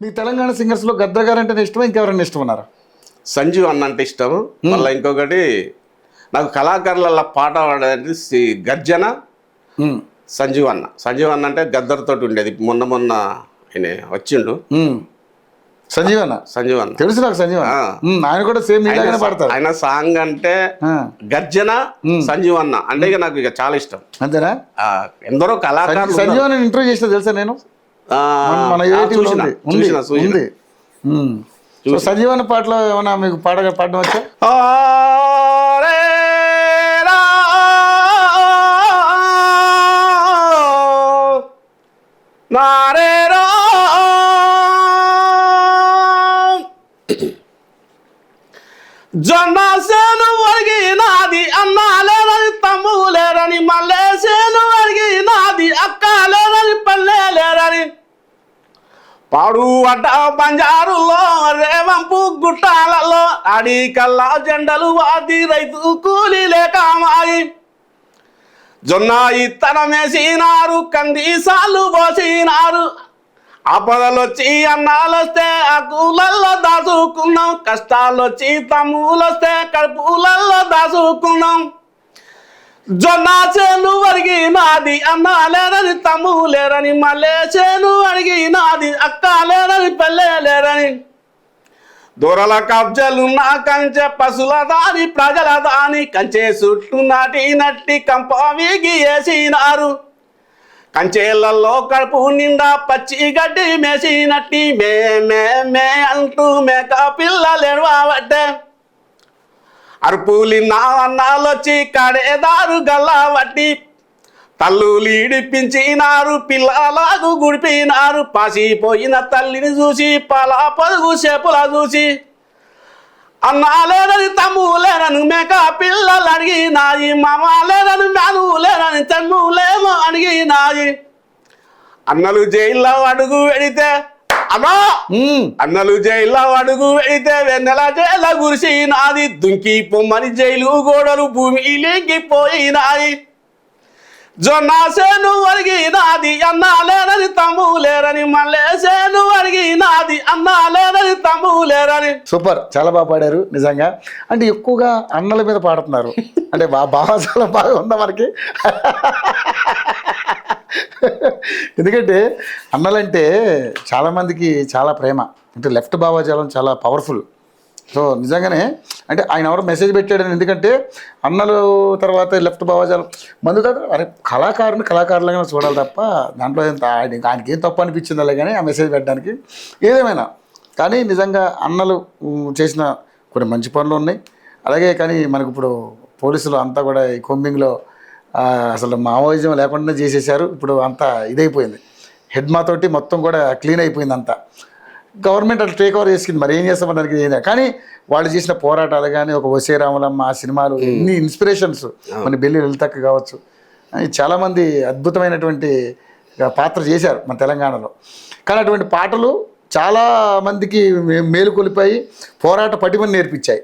మీ తెలంగాణ సింగర్స్లో గద్దర్ గారు అంటే ఇష్టమా, ఇంకెవరైనా ఇష్టం ఉన్నారా? సంజీవ్ అన్న అంటే ఇష్టం. మళ్ళీ ఇంకొకటి నాకు కళాకారుల పాట పాడేది గర్జన సంజీవ్ అన్న అంటే గద్దర్ తోటి ఉండేది. మొన్న ఆయన వచ్చిండు సంజీవ్ అన్న తెలుసు నాకు. సంజీవ్ ఆయన కూడా సేమ్ ఇలాగనే పాడతారు. ఆయన సాంగ్ అంటే గర్జన సంజీవ్ అన్న అంటే ఇక నాకు ఇక చాలా ఇష్టం. అంతేనా? ఎందరో కళాకారులు సంజీవ్ అన్న ఇంటర్వ్యూ చేసిన తెలుసా నేను, మన ఉంది. సంజీవ్ అన్న పాటలో ఏమన్నా మీకు పాడడం వచ్చా? జొన్నసేను వరిగినాది అన్నాలేరని తమ్ములేరని మల్లేసేను వరిగినాది అక్కలేరని పల్లెలేరని పాడు అడ్డ బంజారులో రేవంపు గుట్టాలలో అడికల్లా జెండలు వాది రైతు కూలి లేక మాయి జొన్న ఇత్తనమేసినారు కందిసాలు పోసినారు ఆపదలొచ్చి అన్నాలొస్తే ఆ కూలల్లో దాచుకున్నాం కష్టాలొచ్చి తమ్ములొస్తే కడుపులల్లో దాచుకున్నాం జొన్న చేను వరిగినాది అన్నాలేరని తమ్ములేరని మల్లె చేను వరిగినాది అక్కలేరని పల్లెలేరని దూరల కబ్జలున్న కంచె పశుల దాని ప్రజల దాని కంచె చుట్టూ నాటి నట్టి కంప వీగి వేసినారు కంచేళ్లలో కడుపు నిండా పచ్చి గడ్డి మేసినట్టి మే మే మే అంటూ మేక పిల్లలేడవబట్టే అరుపులిన్నా అన్నాలొచ్చి కడేదారు గల్లా వట్టి తల్లులు ఈడిపించినారు పిల్లలాగు గుడిపినారు పాసిపోయిన తల్లిని చూసి పాల పొదుగు చేపుల చూసి అన్నాలేరని తమ్ములేరని మేక పిల్లలు అడిగినాయి మామలేరని మేనులేరని తమ్ములేమో అడిగినాయి అన్నలు జైల్లో అడుగు వెడితే అమ్మా అన్నలు జైల్లో అడుగు వెడితే వెన్నెల జైల గురిసినాది దుంకి పొమ్మని జైలు గోడలు భూమిలోకి పోయినాయి జొన్న సేను వరిగినాది అన్నాలేరని తమ్ములేరని మల్లె సేను వరిగినాది అన్నాలేరని తమ్ములేరని. సూపర్, చాలా బాగా పాడారు నిజంగా. అంటే ఎక్కువగా అన్నల మీద పాడుతున్నారు అంటే భావాజాలం బాగా ఉందా మనకి? ఎందుకంటే అన్నలంటే చాలామందికి చాలా ప్రేమ, అంటే లెఫ్ట్ భావాజాలం చాలా పవర్ఫుల్. సో నిజంగానే అంటే ఆయన ఎవరో మెసేజ్ పెట్టాడని, ఎందుకంటే అన్నలు తర్వాత లెఫ్ట్ భావాజాలం మందు కదా. అరే కళాకారులుగా చూడాలి తప్ప దాంట్లో ఆయనకి ఏం తప్పు అనిపించిందో కానీ ఆ మెసేజ్ పెట్టడానికి ఏదేమైనా. కానీ నిజంగా అన్నలు చేసిన కొన్ని మంచి పనులు ఉన్నాయి. అలాగే కానీ మనకు ఇప్పుడు పోలీసులు అంతా కూడా ఈ కొమ్మింగ్లో అసలు మావోయిజం లేకుండా చేసేసారు. ఇప్పుడు అంతా ఇదైపోయింది, హెడ్ మాతోటి మొత్తం కూడా క్లీన్ అయిపోయింది అంతా. గవర్నమెంట్ అట్లా టేక్ ఓవర్ చేసుకుంది, మరి ఏం చేస్తామో దానికి ఏదైనా. కానీ వాళ్ళు చేసిన పోరాటాలు కానీ ఒక వసే రామలమ్మ ఆ సినిమాలు ఎన్ని ఇన్స్పిరేషన్స్, మన బెల్లి లలితక్క కావచ్చు, చాలామంది అద్భుతమైనటువంటి పాత్ర చేశారు మన తెలంగాణలో. కానీ అటువంటి పాటలు చాలామందికి మేలుకొలిపాయి, పోరాట పటిమని నేర్పించాయి.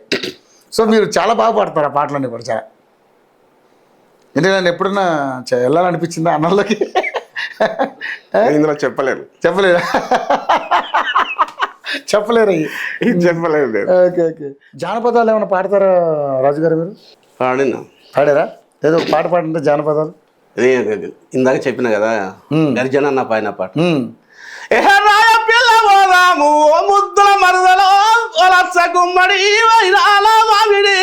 సో మీరు చాలా బాగా పాడతారు ఆ పాటలన్నీ కూడా చాలా. ఎందుకంటే నన్ను ఎప్పుడన్నా వెళ్ళాలనిపించిందా అన్నలకి? ఇందులో చెప్పలేరు చెప్పలేరు ఓకే ఓకే. జానపదాలు ఏమైనా పాడతారా రాజుగారు మీరు? పాడారా? ఏదో ఒక పాట పాడంటే జానపదాలు. ఇందాక చెప్పిన కదా గర్జన అన్న పైన పాట. పిల్ల పోదాము ఓ ముద్దుల మరుదలో లచ్చ గుమ్మడి వైరాల మామిడి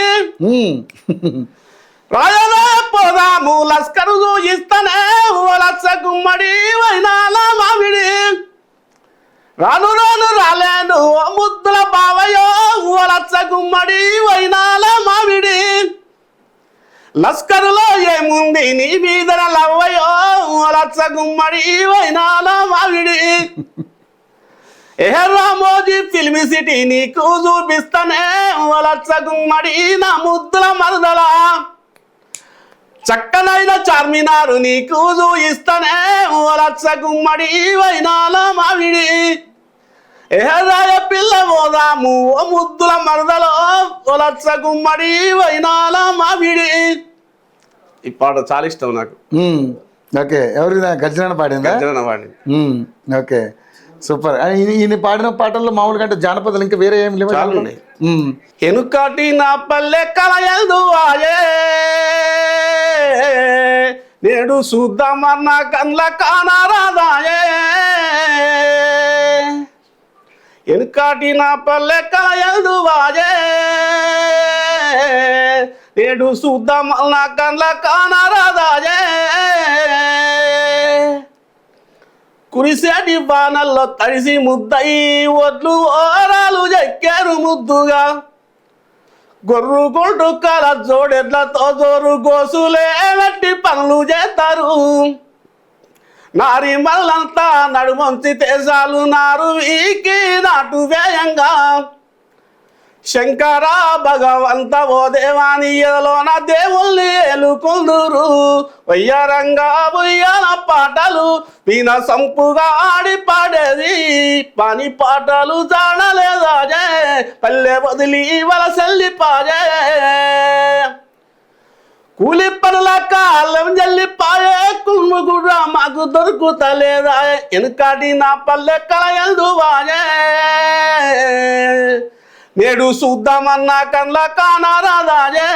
రాజలో పోదాము లస్కరు చూయిస్తానే ఓ లచ్చ గుమ్మడి వైనాల మామిడి రాను రాను రాలేను ఓ ముద్దుల బావయో ఓ లచ్చ గుమ్మడి వైనాల మామిడి లస్కరులో ఏముంది నీ మీదన లవ్వయో ఓ లచ్చ గుమ్మడి వైనాల మామిడి రామోజీ ఫిల్మ్ సిటీ నీకు చూపిస్తానే ఓ లచ్చ గుమ్మడి నా ముద్దుల మరదల చక్కనైన చార్మినారు నీకు చూయిస్తానే ఓ లచ్చ గుమ్మడి వైనాల మామిడి రాయ పిల్ల పోదాము ఓ ముద్దుల మరదలో ఓ లచ్చ గుమ్మడి వైనాల మామిడి. ఈ పాట చాలా ఇష్టం నాకు. ఓకే, ఎవరి గర్జన పాడిందా? గర్జన పాడింది. Okay, super. ఈయన పాడిన పాటల్లో మామూలుగా అంటే జానపదాలు ఇంకా వేరే ఏం లేవు? చాలా ఉన్నాయి. ఎనుకటి నా పల్లె కలయదు ఆయే, నేడు చూద్దామన్న కండ్ల కానరాదాయే. ఎనుకటి నా పల్లె కలయదు ఆయే, నేడు చూద్దామన్న కండ్ల కానరాదాయే. కురిసేటి బాణల్లో తడిసి ముద్దయి ఒడ్లు ఓరాలు చెక్కారు ముద్దుగా, గొర్రు కొట్టు కల జోడెడ్లతో జోరు గోసులే వెట్టి పనులు చేస్తారు. నారి మల్లంతా నడుమంచి తేజాలు నారు వీకి నాటు వేయంగా, శంకర భగవంత ఓ దేవాని ఎదలోన దేవుల్ని ఎలుకుందురు. వయ్యారంగా బుయ్యాల పాటలు వీణ సంపుగా ఆడి పాడేది, పని పాటలు జాడలేదాజే, పల్లె వదిలి వలసెల్లి పాజే. కూలి పనుల కాలం జల్లిపాయే, కుమ్ము కూడా మాకు దొరుకుతలేదా. వెనుకాడి నా పల్లె కలయదు వాయే, నేడు చూద్దామన్నా కండ్ల కానరాదాయే.